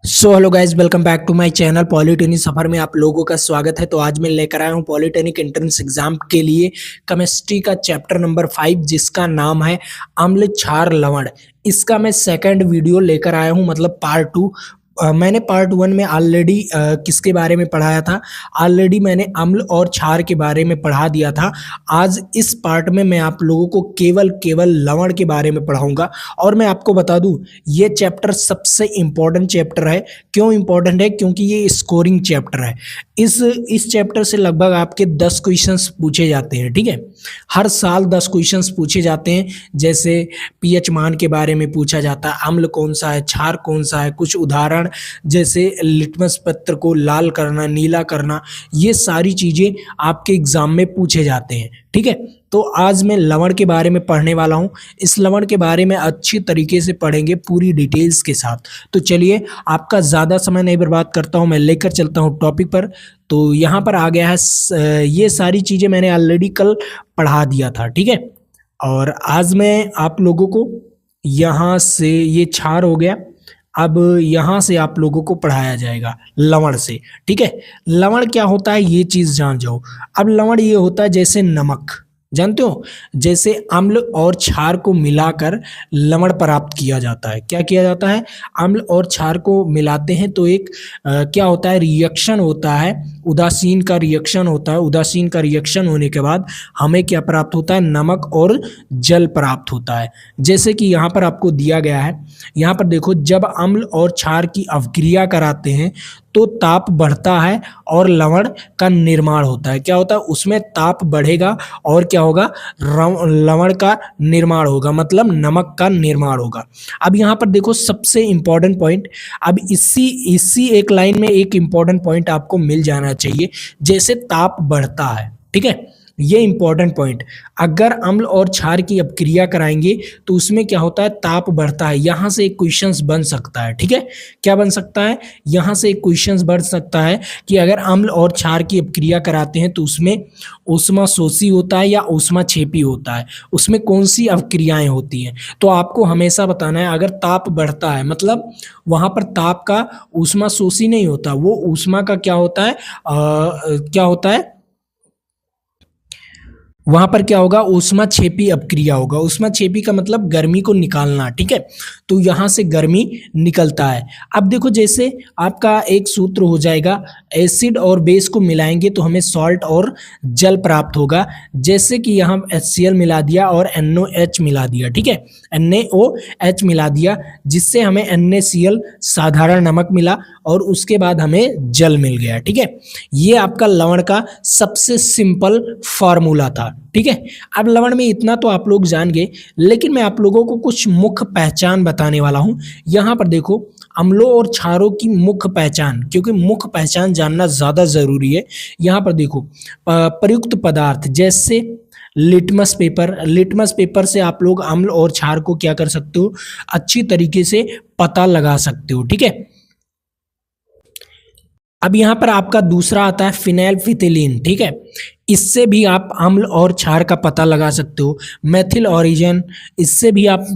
So hello guys, welcome back to my channel. Polytechnic सफर में आप लोगों का स्वागत है। तो आज मैं लेकर आया हूँ पॉलिटेक्निक एंट्रेंस एग्जाम के लिए केमिस्ट्री का चैप्टर नंबर 5 जिसका नाम है अम्ल क्षार लवण। इसका मैं सेकंड वीडियो लेकर आया हूँ, मतलब पार्ट 2। मैंने पार्ट 1 में ऑलरेडी किसके बारे में पढ़ाया था, ऑलरेडी मैंने अम्ल और क्षार के बारे में पढ़ा दिया था। आज इस पार्ट में मैं आप लोगों को केवल लवण के बारे में पढ़ाऊंगा। और मैं आपको बता दूं, ये चैप्टर सबसे इम्पोर्टेंट चैप्टर है। क्यों इम्पोर्टेंट है? क्योंकि ये स्कोरिंग चैप्टर है। इस चैप्टर से लगभग आपके 10 क्वेश्चंस पूछे जाते हैं। ठीक है, हर साल 10 क्वेश्चंस पूछे जाते हैं। जैसे पीएच मान के बारे में पूछा जाता है, अम्ल कौन सा है, क्षार कौन सा है, कुछ उदाहरण जैसे लिटमस पत्र को लाल करना, नीला करना, ये सारी चीजें आपके एग्जाम में पूछे जाते हैं। ठीक है, तो आज मैं लवण के बारे में पढ़ने वाला हूं। इस लवण के बारे में अच्छी तरीके से पढ़ेंगे, पूरी डिटेल्स के साथ। तो चलिए, आपका ज़्यादा समय नहीं बर्बाद करता हूं, मैं लेकर चलता हूं टॉपिक पर। तो यहाँ पर आ गया है, ये सारी चीज़ें मैंने ऑलरेडी कल पढ़ा दिया था। ठीक है, और आज मैं आप लोगों को यहाँ से, ये क्षार हो गया, अब यहाँ से आप लोगों को पढ़ाया जाएगा लवण से। ठीक है, लवण क्या होता है ये चीज़ जान जाओ। अब लवण ये होता है जैसे नमक, जानते हो, जैसे अम्ल और क्षार को मिलाकर लवण प्राप्त किया जाता है। क्या किया जाता है? अम्ल और क्षार को मिलाते हैं तो एक क्या होता है, रिएक्शन होता है, उदासीन का रिएक्शन होता है। उदासीन का रिएक्शन होने के बाद हमें क्या प्राप्त होता है? नमक और जल प्राप्त होता है। जैसे कि यहाँ पर आपको दिया गया है, यहाँ पर देखो, जब अम्ल और क्षार की अवक्रिया कराते हैं तो ताप बढ़ता है और लवण का निर्माण होता है। क्या होता है? उसमें ताप बढ़ेगा और क्या होगा? लवण का निर्माण होगा, मतलब नमक का निर्माण होगा। अब यहाँ पर देखो, सबसे इंपॉर्टेंट पॉइंट, अब इसी एक लाइन में एक इंपॉर्टेंट पॉइंट आपको मिल जाना चाहिए। जैसे ताप बढ़ता है, ठीक है, ये इंपॉर्टेंट पॉइंट, अगर अम्ल और क्षार की अपक्रिया कराएंगे तो उसमें क्या होता है? ताप बढ़ता है। यहां से एक क्वेश्चंस बन सकता है। ठीक है, क्या बन सकता है? यहां से एक क्वेश्चंस बन सकता है कि अगर अम्ल और क्षार की अपक्रिया कराते हैं तो उसमें ऊष्माशोषी होता है या ऊष्माक्षेपी होता है, उसमें कौन सी अपक्रियाएं होती हैं? तो आपको हमेशा बताना है, अगर ताप बढ़ता है मतलब वहां पर ताप का ऊष्माशोषी नहीं होता, वो ऊष्मा का क्या होता है, क्या होता है, वहां पर क्या होगा? ऊष्माक्षेपी अपक्रिया होगा। ऊष्माक्षेपी का मतलब गर्मी को निकालना। ठीक है, तो यहां से गर्मी निकलता है। अब देखो, जैसे आपका एक सूत्र हो जाएगा, एसिड और बेस को मिलाएंगे तो हमें सॉल्ट और जल प्राप्त होगा। जैसे कि यहाँ HCl मिला दिया और NaOH मिला दिया। ठीक है, NaOH मिला दिया, जिससे हमें NaCl साधारण नमक मिला और उसके बाद हमें जल मिल गया। ठीक है, ये आपका लवण का सबसे सिंपल फॉर्मूला था। ठीक है, अब लवण में इतना तो आप लोग जान गए, लेकिन मैं आप लोगों को कुछ मुख्य पहचान बताने वाला हूं। यहां पर देखो, अम्लों और क्षारों की मुख्य पहचान, क्योंकि मुख्य पहचान जानना ज्यादा जरूरी है। यहां पर देखो, प्रयुक्त पदार्थ जैसे लिटमस पेपर से आप लोग अम्ल और क्षार को क्या कर सकते हो? अच्छी तरीके से पता लगा सकते हो। ठीक है, अब यहां पर आपका दूसरा आता है फिनाइलफिथिलीन। ठीक है, इससे भी आप अम्ल और क्षार का पता लगा सकते हो। मेथिल ऑरिजन, इससे भी आप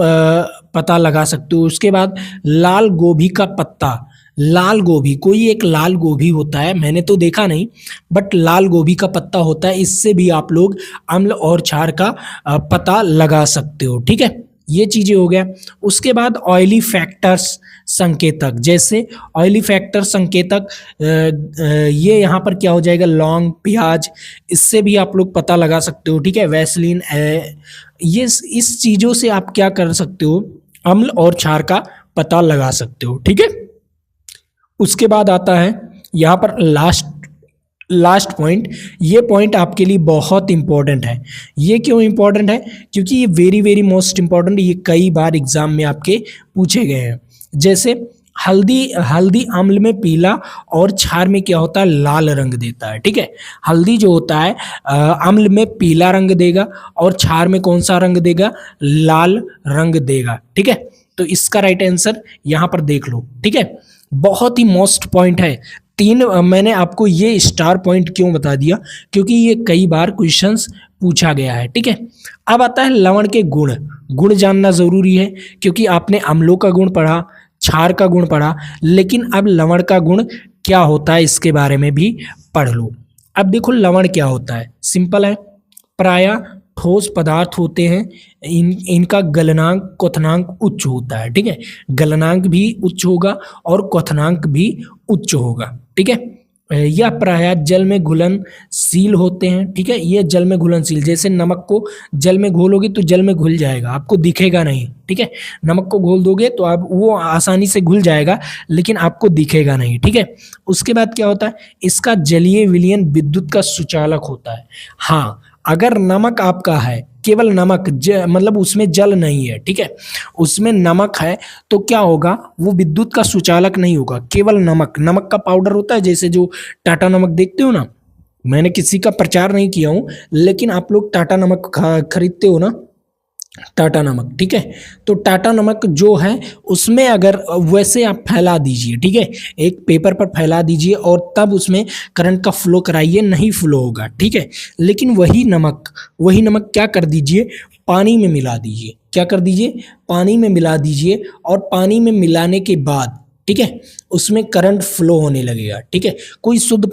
पता लगा सकते हो। उसके बाद लाल गोभी का पत्ता, लाल गोभी, कोई एक लाल गोभी होता है, मैंने तो देखा नहीं, बट लाल गोभी का पत्ता होता है, इससे भी आप लोग अम्ल और क्षार का पता लगा सकते हो। ठीक है, ये चीजें हो गया। उसके बाद ऑयली फैक्टर्स संकेतक, जैसे ऑयली फैक्टर संकेतक, ये यहाँ पर क्या हो जाएगा? लौंग, प्याज, इससे भी आप लोग पता लगा सकते हो। ठीक है, वैसलीन, ये इस चीजों से आप क्या कर सकते हो? अम्ल और क्षार का पता लगा सकते हो। ठीक है, उसके बाद आता है यहाँ पर लास्ट पॉइंट। ये पॉइंट आपके लिए बहुत इंपॉर्टेंट है। ये क्यों इंपॉर्टेंट है? क्योंकि ये वेरी मोस्ट इंपॉर्टेंट, ये कई बार एग्जाम में आपके पूछे गए हैं। जैसे हल्दी अम्ल में पीला और क्षार में क्या होता है? लाल रंग देता है। ठीक है, हल्दी जो होता है अम्ल में पीला रंग देगा और क्षार में कौन सा रंग देगा? लाल रंग देगा। ठीक है, तो इसका राइट आंसर यहां पर देख लो। ठीक है, बहुत ही मोस्ट पॉइंट है। मैंने आपको ये स्टार पॉइंट क्यों बता दिया? क्योंकि ये कई बार क्वेश्चंस पूछा गया है। ठीक है, अब आता है लवण के गुण। गुण जानना जरूरी है, क्योंकि आपने अम्लों का गुण पढ़ा, क्षार का गुण पढ़ा, लेकिन अब लवण का गुण क्या होता है इसके बारे में भी पढ़ लो। अब देखो लवण क्या होता है, सिंपल है, प्रायः ठोस पदार्थ होते हैं, इनका गलनांक क्वथनांक उच्च होता है, ठीक है, गलनांक भी उच्च होगा और क्वथनांक भी उच्च होगा, ठीक है। यह प्रायः जल में घुलनशील होते हैं, ठीक है, ये जल में घुलनशील, जैसे नमक को जल में घोलोगे तो जल में घुल जाएगा, आपको दिखेगा नहीं, ठीक है, नमक को घोल दोगे तो आप वो आसानी से घुल जाएगा लेकिन आपको दिखेगा नहीं, ठीक है। उसके बाद क्या होता है, इसका जलीय विलयन विद्युत का सुचालक होता है। हाँ, अगर नमक आपका है, केवल नमक मतलब उसमें जल नहीं है, ठीक है, उसमें नमक है तो क्या होगा, वो विद्युत का सुचालक नहीं होगा, केवल नमक का पाउडर होता है, जैसे जो टाटा नमक देखते हो ना, मैंने किसी का प्रचार नहीं किया हूं, लेकिन आप लोग टाटा नमक खरीदते हो ना, टाटा नमक, ठीक है, तो टाटा नमक जो है उसमें अगर वैसे आप फैला दीजिए, ठीक है, एक पेपर पर फैला दीजिए और तब उसमें करंट का फ्लो कराइए, नहीं फ्लो होगा, ठीक है। लेकिन वही नमक क्या कर दीजिए, पानी में मिला दीजिए, क्या कर दीजिए, पानी में मिला दीजिए, और पानी में मिलाने के बाद, ठीक है, उसमें करंट फ्लो होने लगेगा, ठीक है। कोई शुद्ध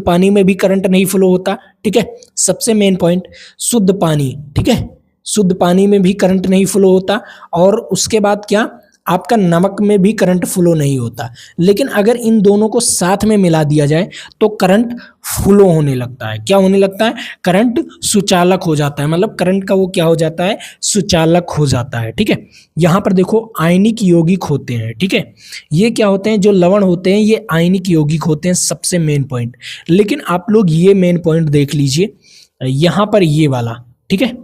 पानी में भी करंट नहीं फ्लो होता, ठीक है, सबसे मेन पॉइंट, शुद्ध पानी, ठीक है, शुद्ध पानी में भी करंट नहीं फ्लो होता, और उसके बाद क्या, आपका नमक में भी करंट फ्लो नहीं होता। लेकिन अगर इन दोनों को साथ में मिला दिया जाए तो करंट फ्लो होने लगता है, क्या होने लगता है, करंट सुचालक हो जाता है, मतलब करंट का वो क्या हो जाता है, सुचालक हो जाता है, ठीक है। यहाँ पर देखो आयनिक यौगिक होते हैं, ठीक है, ये क्या होते हैं, जो लवण होते हैं ये आयनिक यौगिक होते हैं, सबसे मेन पॉइंट। लेकिन आप लोग ये मेन पॉइंट देख लीजिए, यहाँ पर ये वाला, ठीक है,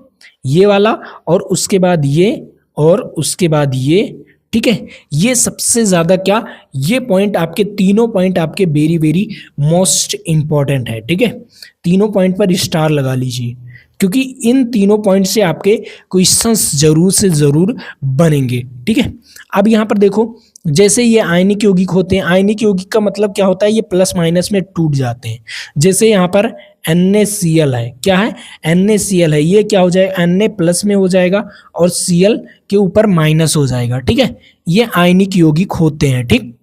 ये वाला, और उसके बाद ये, और उसके बाद ये, ठीक है, ये सबसे ज्यादा क्या, ये पॉइंट आपके, तीनों पॉइंट आपके वेरी वेरी मोस्ट इंपॉर्टेंट है, ठीक है। तीनों पॉइंट पर स्टार लगा लीजिए, क्योंकि इन तीनों पॉइंट से आपके क्वेश्चंस जरूर से जरूर बनेंगे, ठीक है। अब यहाँ पर देखो, जैसे ये आयनिक यौगिक होते हैं, आयनिक यौगिक का मतलब क्या होता है, ये प्लस माइनस में टूट जाते हैं। जैसे यहाँ पर NaCl है, क्या है, NaCl है, ये क्या हो जाएगा, Na प्लस में हो जाएगा और Cl के ऊपर माइनस हो जाएगा, ठीक है, ये आयनिक यौगिक होते हैं, ठीक।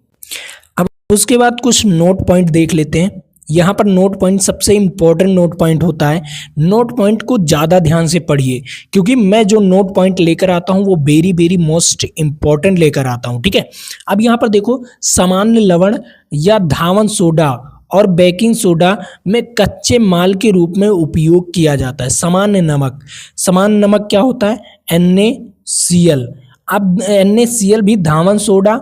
अब उसके बाद कुछ नोट पॉइंट देख लेते हैं। यहाँ पर नोट पॉइंट सबसे इंपॉर्टेंट नोट पॉइंट होता है, नोट पॉइंट को ज़्यादा ध्यान से पढ़िए, क्योंकि मैं जो नोट पॉइंट लेकर आता हूँ वो वेरी वेरी मोस्ट इंपॉर्टेंट लेकर आता हूँ, ठीक है। अब यहाँ पर देखो, सामान्य लवण या धावन सोडा और बेकिंग सोडा में कच्चे माल के रूप में उपयोग किया जाता है। सामान्य नमक क्या होता है, NaCl। अब NaCl भी धावन सोडा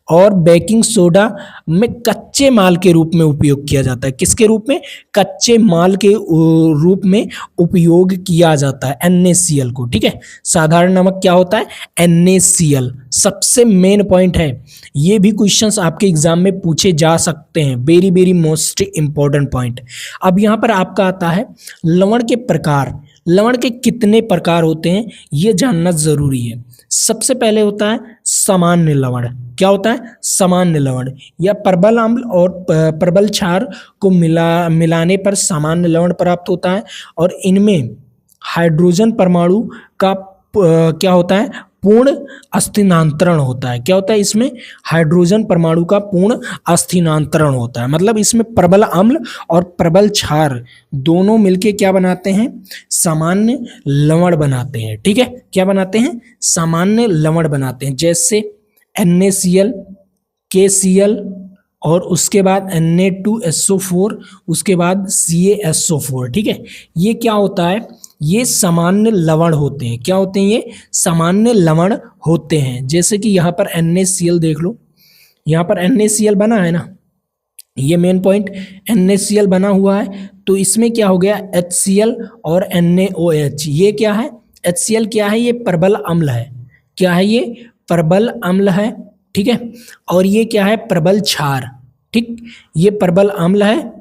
और बेकिंग सोडा में कच्चे माल के रूप में उपयोग किया जाता है। किसके रूप में, कच्चे माल के रूप में उपयोग किया जाता है NaCl को, ठीक है। साधारण नमक क्या होता है, NaCl, सबसे मेन पॉइंट है, ये भी क्वेश्चंस आपके एग्जाम में पूछे जा सकते हैं, very very most important point. अब यहाँ पर आपका आता है लवण के प्रकार, लवण के कितने प्रकार होते हैं ये जानना जरूरी है। सबसे पहले होता है सामान्य लवण, क्या होता है, सामान्य लवण, या प्रबल अम्ल और प्रबल क्षार को मिलाने पर सामान्य लवण प्राप्त होता है, और इनमें हाइड्रोजन परमाणु का क्या होता है, पूर्ण अस्थानांतरण होता है। क्या होता है, इसमें हाइड्रोजन परमाणु का पूर्ण अस्थानांतरण होता है, मतलब इसमें प्रबल अम्ल और प्रबल क्षार दोनों मिलके क्या बनाते हैं, सामान्य लवण बनाते हैं, ठीक है। क्या बनाते हैं, सामान्य लवण बनाते हैं, जैसे NaCl, KCl, और उसके बाद Na2SO4, उसके बाद CaSO4, ठीक है। ये क्या होता है, ये सामान्य लवण होते हैं। क्या होते हैं, ये सामान्य लवण होते हैं। जैसे कि यहाँ पर NaCl देख लो, यहाँ पर NaCl बना है ना, ये मेन पॉइंट, NaCl बना हुआ है, तो इसमें क्या हो गया, HCl और NaOH। ये क्या है, HCl क्या है, ये प्रबल अम्ल है, क्या है, ये प्रबल अम्ल है, ठीक है। और ये क्या है, प्रबल क्षार, ठीक, ये प्रबल अम्ल है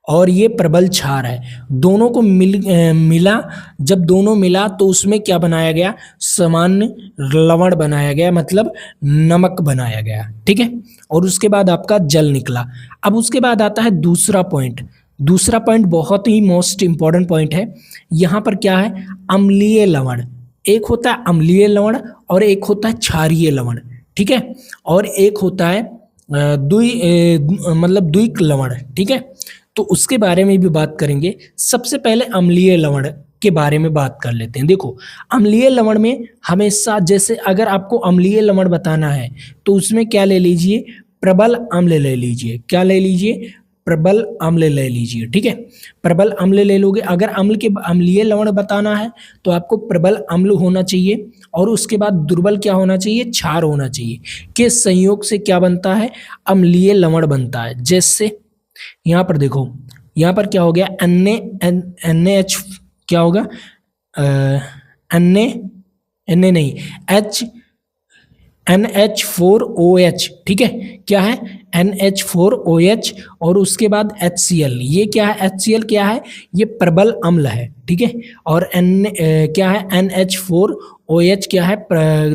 और ये प्रबल क्षार है। दोनों को मिला, जब दोनों मिला तो उसमें क्या बनाया गया, सामान्य लवण बनाया गया, मतलब नमक बनाया गया, ठीक है। और उसके बाद आपका जल निकला। अब उसके बाद आता है दूसरा पॉइंट, दूसरा पॉइंट बहुत ही मोस्ट इंपॉर्टेंट पॉइंट है। यहाँ पर क्या है, अम्लीय लवण, एक होता है अम्लीय लवण और एक होता है क्षारीय लवण। ठीक है, और एक होता है मतलब द्विक लवण, ठीक है। तो उसके बारे में भी बात करेंगे। सबसे पहले अम्लीय लवण के बारे में बात कर लेते हैं। देखो, अम्लीय लवण में हमेशा, जैसे अगर आपको अम्लीय लवण बताना है तो उसमें क्या ले लीजिए, प्रबल अम्ल ले लीजिए। क्या ले लीजिए, प्रबल अम्ल ले लीजिए, ठीक है। प्रबल अम्ल ले लोगे। अगर अम्लीय लवण बताना है तो आपको प्रबल अम्ल होना चाहिए, और उसके बाद दुर्बल क्या होना चाहिए, क्षार होना चाहिए। के संयोग से क्या बनता है, अम्लीय लवण बनता है। जैसे यहाँ पर देखो, यहाँ पर क्या हो गया, NaH, क्या होगा, नहीं, NH4OH, ठीक है। क्या है, NH4OH, और उसके बाद HCl। ये क्या है, HCl क्या है, ये प्रबल अम्ल है, ठीक है। और क्या है, NH4OH क्या है,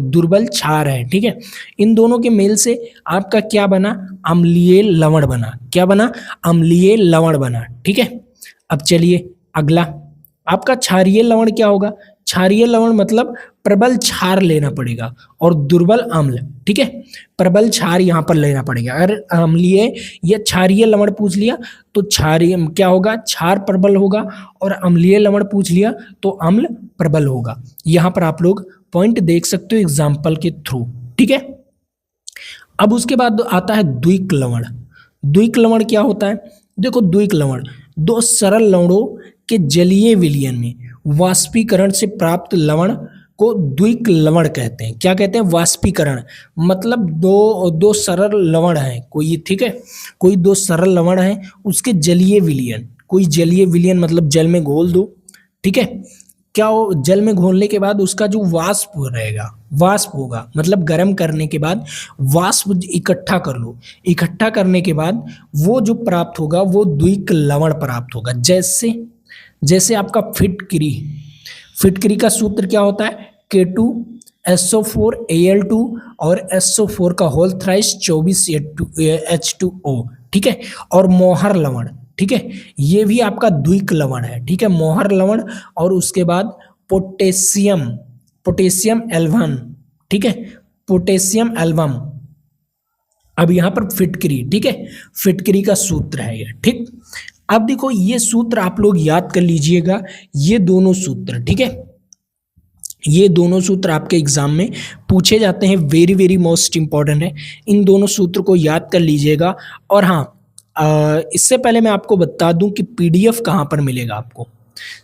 दुर्बल क्षार है, ठीक है। इन दोनों के मेल से आपका क्या बना, अम्लीय लवण बना। क्या बना, अम्लीय लवण बना, ठीक है। अब चलिए अगला, आपका क्षारीय लवण क्या होगा। क्षारीय लवण मतलब प्रबल क्षार लेना पड़ेगा और दुर्बल अम्ल, ठीक है। प्रबल क्षार यहाँ पर लेना पड़ेगा। अगर अम्लीय या क्षारीय लवण पूछ लिया तो क्षारीय क्या होगा, क्षार प्रबल होगा, और अम्लीय लवण पूछ लिया तो अम्ल प्रबल होगा। यहाँ पर आप लोग पॉइंट देख सकते हो एग्जाम्पल के थ्रू, ठीक है। अब उसके बाद आता है द्विक लवण। द्विक लवण क्या होता है, देखो, द्विक लवण दो सरल लवणों के जलीय विलयन में वाष्पीकरण से प्राप्त लवण को द्विक लवण कहते हैं। क्या कहते हैं, वाष्पीकरण, मतलब दो सरल लवण है कोई, ठीक है। कोई दो सरल लवण है, उसके जलीय विलयन, कोई जलीय विलयन मतलब जल में घोल दो, ठीक है। क्या हो, जल में घोलने के बाद उसका जो वाष्प रहेगा, वाष्प होगा, मतलब गर्म करने के बाद वाष्प इकट्ठा कर लो। इकट्ठा करने के बाद वो जो प्राप्त होगा वो द्विक लवण प्राप्त होगा। जैसे आपका फिटकरी का सूत्र क्या होता है, K2SO4Al2 और SO4 का होल थ्राइस 24H2O, ठीक है। और मोहर लवण, ठीक है, ये भी आपका द्विक लवण है, ठीक है, मोहर लवण। और उसके बाद पोटेशियम एल्वम, ठीक है, पोटेशियम एल्वम। अब यहाँ पर फिटकरी, ठीक है, फिटकरी का सूत्र है ये, ठीक। अब देखो, ये सूत्र आप लोग याद कर लीजिएगा, ये दोनों सूत्र, ठीक है। ये दोनों सूत्र आपके एग्जाम में पूछे जाते हैं, वेरी वेरी मोस्ट इंपॉर्टेंट है। इन दोनों सूत्र को याद कर लीजिएगा। और हाँ, इससे पहले मैं आपको बता दूं कि PDF कहाँ पर मिलेगा आपको।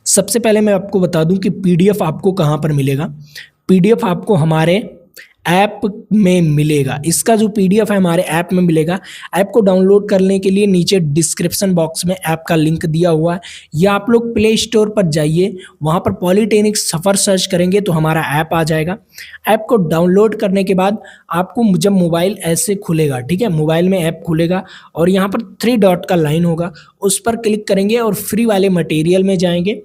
सबसे पहले मैं आपको बता दूं कि PDF आपको कहाँ पर मिलेगा। PDF आपको हमारे ऐप में मिलेगा। इसका जो PDF है हमारे ऐप में मिलेगा। ऐप को डाउनलोड करने के लिए नीचे डिस्क्रिप्शन बॉक्स में ऐप का लिंक दिया हुआ है, या आप लोग प्ले स्टोर पर जाइए, वहाँ पर पॉलीटेक्निक सफ़र सर्च करेंगे तो हमारा ऐप आ जाएगा। ऐप को डाउनलोड करने के बाद आपको जब मोबाइल ऐसे खुलेगा, ठीक है, मोबाइल में ऐप खुलेगा और यहाँ पर 3 डॉट का लाइन होगा, उस पर क्लिक करेंगे और फ्री वाले मटेरियल में जाएंगे।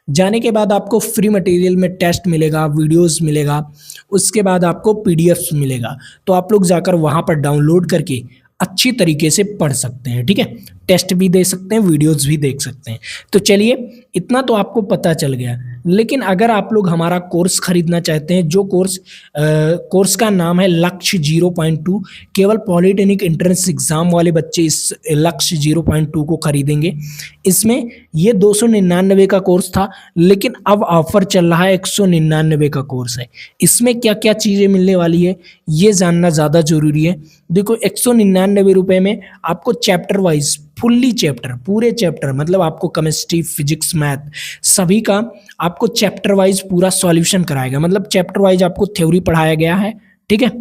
जाने के बाद आपको फ्री मटेरियल में टेस्ट मिलेगा, वीडियोस मिलेगा, उसके बाद आपको PDFs मिलेगा। तो आप लोग जाकर वहाँ पर डाउनलोड करके अच्छी तरीके से पढ़ सकते हैं, ठीक है। टेस्ट भी दे सकते हैं, वीडियोस भी देख सकते हैं। तो चलिए, इतना तो आपको पता चल गया। लेकिन अगर आप लोग हमारा कोर्स खरीदना चाहते हैं, जो कोर्स का नाम है लक्ष्य 0.2, केवल पॉलीटेक्निक एंट्रेंस एग्जाम वाले बच्चे इस लक्ष्य 0.2 को खरीदेंगे। इसमें ये 299 का कोर्स था, लेकिन अब ऑफर चल रहा है 199 का कोर्स है। इसमें क्या क्या चीज़ें मिलने वाली है ये जानना ज़्यादा ज़रूरी है। देखो, 199 रुपये में आपको चैप्टर वाइज फुल्ली चैप्टर, पूरे चैप्टर, मतलब आपको केमिस्ट्री, फिजिक्स, मैथ सभी का आपको चैप्टर वाइज पूरा सॉल्यूशन कराएगा। मतलब चैप्टर वाइज आपको थ्योरी पढ़ाया गया है, ठीक है,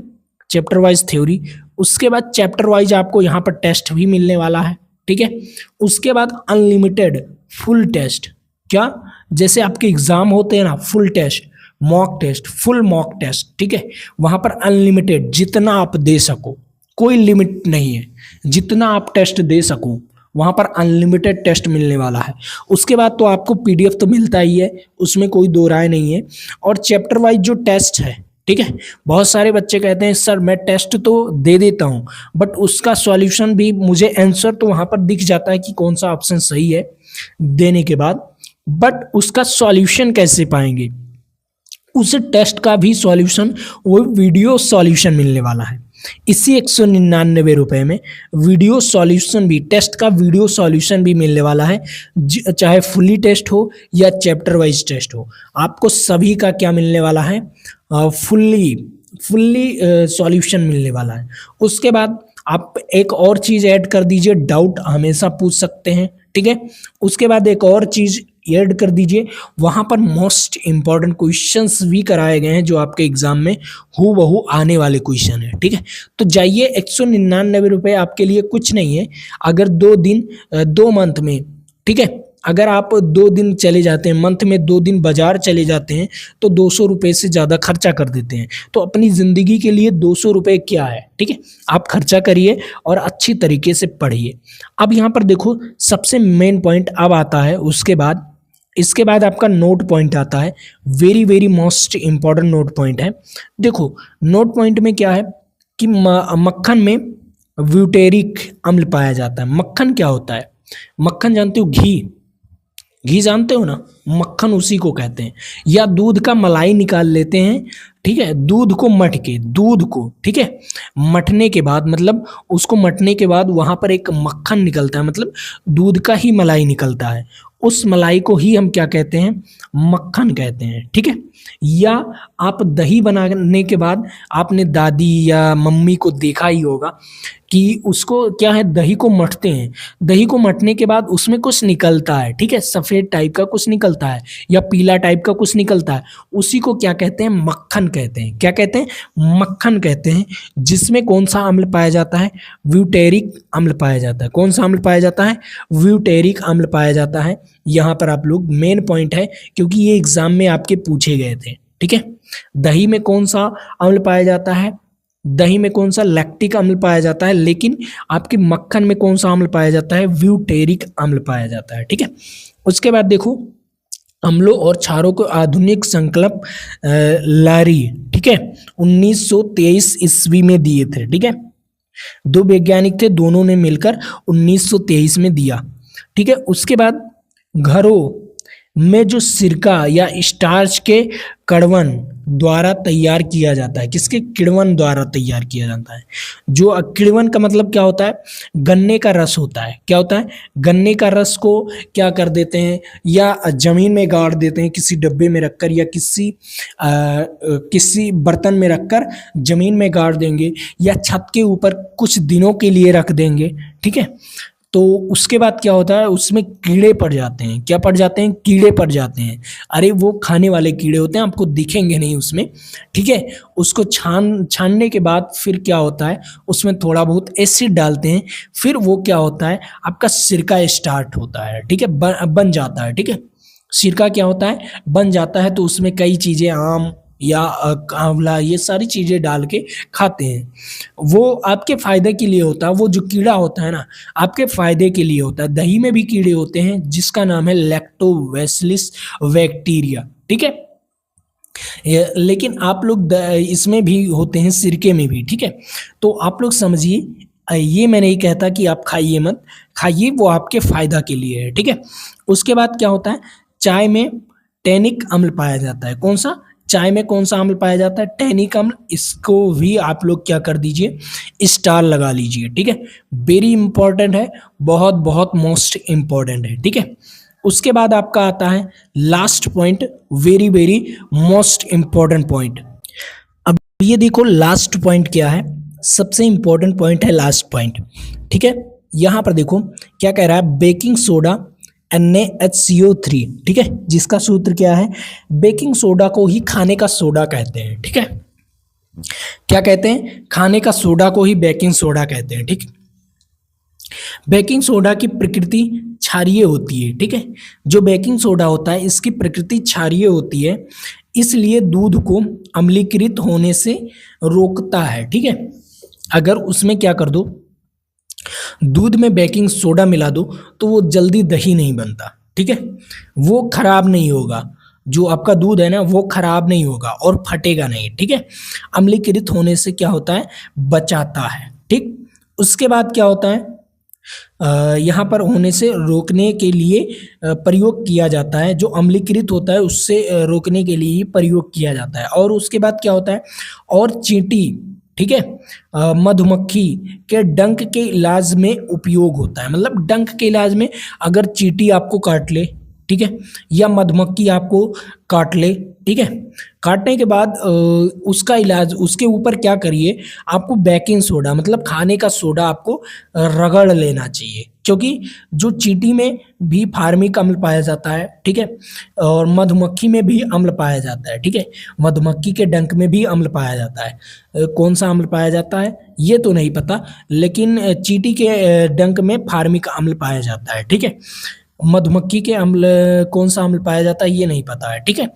चैप्टर वाइज थ्योरी। उसके बाद चैप्टर वाइज आपको यहाँ पर टेस्ट भी मिलने वाला है, ठीक है। उसके बाद अनलिमिटेड फुल टेस्ट, क्या, जैसे आपके एग्जाम होते हैं ना, full test, mock test, full mock test, ठीक है, वहाँ पर अनलिमिटेड जितना आप दे सको, कोई लिमिट नहीं है, जितना आप टेस्ट दे सको वहाँ पर अनलिमिटेड टेस्ट मिलने वाला है। उसके बाद तो आपको PDF तो मिलता ही है, उसमें कोई दो राय नहीं है। और चैप्टर वाइज जो टेस्ट है, ठीक है, बहुत सारे बच्चे कहते हैं सर मैं टेस्ट तो दे देता हूँ, बट उसका सॉल्यूशन भी मुझे आंसर तो वहाँ पर दिख जाता है कि कौन सा ऑप्शन सही है देने के बाद, बट उसका सॉल्यूशन कैसे पाएंगे, उस टेस्ट का भी सॉल्यूशन वो वीडियो सॉल्यूशन मिलने वाला है। इसी 199 रुपये में वीडियो सॉल्यूशन भी, टेस्ट का वीडियो सॉल्यूशन भी मिलने वाला है। चाहे फुल्ली टेस्ट हो या चैप्टर वाइज टेस्ट हो, आपको सभी का क्या मिलने वाला है, फुल्ली सॉल्यूशन मिलने वाला है। उसके बाद आप एक और चीज़ ऐड कर दीजिए, डाउट हमेशा पूछ सकते हैं, ठीक है। उसके बाद एक और चीज़ ऐड कर दीजिए, वहाँ पर मोस्ट इम्पॉर्टेंट क्वेश्चंस भी कराए गए हैं जो आपके एग्जाम में हूबहू आने वाले क्वेश्चन है, ठीक है। तो जाइए, 199 रुपये आपके लिए कुछ नहीं है। अगर 2 मंथ में, ठीक है, अगर आप 2 दिन चले जाते हैं, मंथ में 2 दिन बाजार चले जाते हैं तो 200 रुपये से ज़्यादा खर्चा कर देते हैं। तो अपनी ज़िंदगी के लिए 200 रुपये क्या है, ठीक है। आप खर्चा करिए और अच्छी तरीके से पढ़िए। अब यहाँ पर देखो, सबसे मेन पॉइंट अब आता है, इसके बाद आपका नोट पॉइंट आता है। Very very most important note point है। देखो, नोट पॉइंट में क्या है कि मक्खन में ब्यूटेरिक अम्ल पाया जाता है। मक्खन क्या होता है? मक्खन जानते हो, घी जानते हो ना, मक्खन उसी को कहते हैं। या दूध का मलाई निकाल लेते हैं, ठीक है, दूध को ठीक है, मठने के बाद, मतलब उसको मठने के बाद वहाँ पर एक मक्खन निकलता है, मतलब दूध का ही मलाई निकलता है। उस मलाई को ही हम क्या कहते हैं? मक्खन कहते हैं, ठीक है। या आप दही बनाने के बाद आपने दादी या मम्मी को देखा ही होगा कि उसको क्या है, दही को मठते हैं। दही को मठने के बाद उसमें कुछ निकलता है, ठीक है, सफ़ेद टाइप का कुछ निकलता है या पीला टाइप का कुछ निकलता है। उसी को क्या कहते हैं? मक्खन कहते हैं। क्या कहते हैं? मक्खन कहते हैं। जिसमें कौन सा अम्ल पाया जाता है? ब्यूटेरिक अम्ल पाया जाता है। कौन सा अम्ल पाया जाता है? ब्यूटेरिक अम्ल पाया जाता है। यहाँ पर आप लोग, मेन पॉइंट है क्योंकि ये एग्जाम में आपके पूछे गए थे, ठीक है। दही में कौन सा अम्ल पाया जाता है? दही में कौन सा? लैक्टिक अम्ल पाया जाता है। लेकिन आपके मक्खन में कौन सा अम्ल पाया जाता है? ब्यूटेरिक अम्ल पाया जाता है, ठीक है। उसके बाद देखो, अम्लों और क्षारों को आधुनिक संकल्प लारी, ठीक है, 1923 ईस्वी में दिए थे, ठीक है। 2 वैज्ञानिक थे, दोनों ने मिलकर 1923 में दिया, ठीक है। उसके बाद घरों में जो सिरका या स्टार्च के कड़वन द्वारा तैयार किया जाता है। किसके? किड़वन द्वारा तैयार किया जाता है। जो किड़वन का मतलब क्या होता है? गन्ने का रस होता है। क्या होता है? गन्ने का रस को क्या कर देते हैं, या जमीन में गाड़ देते हैं, किसी डब्बे में रखकर या किसी बर्तन में रखकर जमीन में गाड़ देंगे या छत के ऊपर कुछ दिनों के लिए रख देंगे, ठीक है। तो उसके बाद क्या होता है, उसमें कीड़े पड़ जाते हैं। क्या पड़ जाते हैं? कीड़े पड़ जाते हैं। अरे वो खाने वाले कीड़े होते हैं, आपको दिखेंगे नहीं उसमें, ठीक है। उसको छानने के बाद फिर क्या होता है, उसमें थोड़ा बहुत एसिड डालते हैं, फिर वो क्या होता है, आपका सिरका स्टार्ट होता है, ठीक है, बन जाता है, ठीक है। सिरका क्या होता है? बन जाता है। तो उसमें कई चीज़ें, आम या आंवला, ये सारी चीज़ें डाल के खाते हैं। वो आपके फ़ायदे के लिए होता है। वो जो कीड़ा होता है ना, आपके फ़ायदे के लिए होता है। दही में भी कीड़े होते हैं जिसका नाम है लैक्टोबैसिलस बैक्टीरिया, ठीक है। लेकिन आप लोग इसमें भी होते हैं, सिरके में भी, ठीक है। तो आप लोग समझिए, ये मैं नहीं कहता कि आप खाइए मत, खाइए, वो आपके फ़ायदा के लिए है, ठीक है। उसके बाद क्या होता है, चाय में टैनिक अम्ल पाया जाता है। कौन सा? चाय में कौन सा अम्ल पाया जाता है? टैनिक अम्ल। इसको भी आप लोग क्या कर दीजिए, स्टार लगा लीजिए, ठीक है। वेरी इंपॉर्टेंट है, बहुत बहुत मोस्ट इम्पॉर्टेंट है, ठीक है। उसके बाद आपका आता है last point, very very most important point. अब ये देखो, लास्ट पॉइंट क्या है, सबसे इम्पॉर्टेंट पॉइंट है लास्ट पॉइंट, ठीक है। यहाँ पर देखो क्या कह रहा है, बेकिंग सोडा NaHCO3, ठीक है, जिसका सूत्र क्या है, बेकिंग सोडा को ही खाने का सोडा कहते हैं, ठीक है। क्या कहते हैं? खाने का सोडा को ही बेकिंग सोडा कहते हैं, ठीक। बेकिंग सोडा की प्रकृति क्षारीय होती है, ठीक है। जो बेकिंग सोडा होता है, इसकी प्रकृति क्षारीय होती है, इसलिए दूध को अम्लीकृत होने से रोकता है, ठीक है। अगर उसमें क्या कर दो, दूध में बेकिंग सोडा मिला दो, तो वो जल्दी दही नहीं बनता, ठीक है। वो खराब नहीं होगा, जो आपका दूध है ना, वो खराब नहीं होगा और फटेगा नहीं, ठीक है। अम्लीकृत होने से क्या होता है, बचाता है, ठीक। उसके बाद क्या होता है, यहाँ पर होने से रोकने के लिए प्रयोग किया जाता है। जो अम्लीकृत होता है उससे रोकने के लिए ही प्रयोग किया जाता है। और उसके बाद क्या होता है, और चींटी, ठीक है। मधुमक्खी के डंक के इलाज में उपयोग होता है, मतलब डंक के इलाज में अगर चींटी आपको काट ले, ठीक है, या मधुमक्खी आपको काट ले, ठीक है, काटने के बाद उसका इलाज, उसके ऊपर क्या करिए, आपको बेकिंग सोडा मतलब खाने का सोडा आपको रगड़ लेना चाहिए, क्योंकि जो चींटी में भी फार्मिक अम्ल पाया जाता है, ठीक है, और मधुमक्खी में भी अम्ल पाया जाता है, ठीक है, मधुमक्खी के डंक में भी अम्ल पाया जाता है। कौन सा अम्ल पाया जाता है ये तो नहीं पता, लेकिन चींटी के डंक में फार्मिक अम्ल पाया जाता है, ठीक है। मधुमक्खी के अम्ल, कौन सा अम्ल पाया जाता है ये नहीं पता है, ठीक है।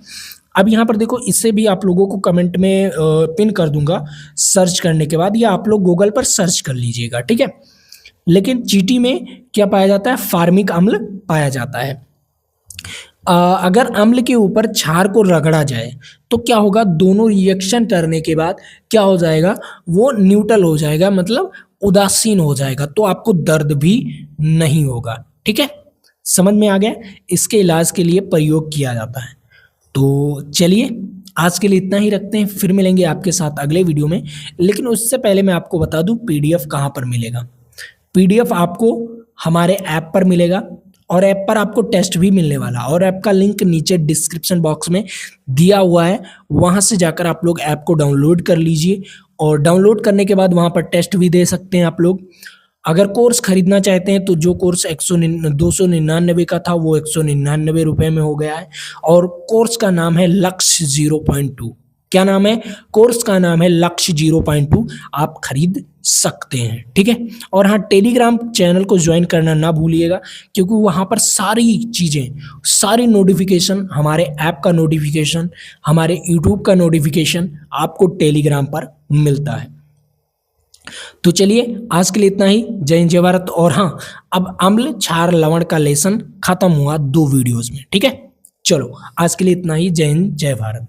अब यहाँ पर देखो, इससे भी आप लोगों को कमेंट में पिन कर दूंगा सर्च करने के बाद, या आप लोग गूगल पर सर्च कर लीजिएगा, ठीक है। लेकिन चींटी में क्या पाया जाता है, फार्मिक अम्ल पाया जाता है। अगर अम्ल के ऊपर क्षार को रगड़ा जाए तो क्या होगा, दोनों रिएक्शन करने के बाद क्या हो जाएगा, वो न्यूट्रल हो जाएगा, मतलब उदासीन हो जाएगा, तो आपको दर्द भी नहीं होगा, ठीक है। समझ में आ गया, इसके इलाज के लिए प्रयोग किया जाता है। तो चलिए आज के लिए इतना ही रखते हैं, फिर मिलेंगे आपके साथ अगले वीडियो में। लेकिन उससे पहले मैं आपको बता दूं पीडीएफ कहाँ पर मिलेगा। पीडीएफ आपको हमारे ऐप पर मिलेगा, और ऐप पर आपको टेस्ट भी मिलने वाला, और ऐप का लिंक नीचे डिस्क्रिप्शन बॉक्स में दिया हुआ है, वहाँ से जाकर आप लोग ऐप को डाउनलोड कर लीजिए, और डाउनलोड करने के बाद वहाँ पर टेस्ट भी दे सकते हैं आप लोग। अगर कोर्स खरीदना चाहते हैं तो जो कोर्स 299 का था वो 199 रुपये में हो गया है, और कोर्स का नाम है लक्ष्य 0.2। क्या नाम है, कोर्स का नाम है लक्ष्य 0.2, आप खरीद सकते हैं, ठीक है। और हाँ, टेलीग्राम चैनल को ज्वाइन करना ना भूलिएगा, क्योंकि वहाँ पर सारी चीज़ें, सारी नोटिफिकेशन, हमारे ऐप का नोटिफिकेशन, हमारे यूट्यूब का नोटिफिकेशन आपको टेलीग्राम पर मिलता है। तो चलिए आज के लिए इतना ही। जय हिंद, जय भारत। और हाँ, अब अम्ल क्षार लवण का लेसन खत्म हुआ 2 वीडियोस में, ठीक है। चलो आज के लिए इतना ही। जय हिंद, जय भारत।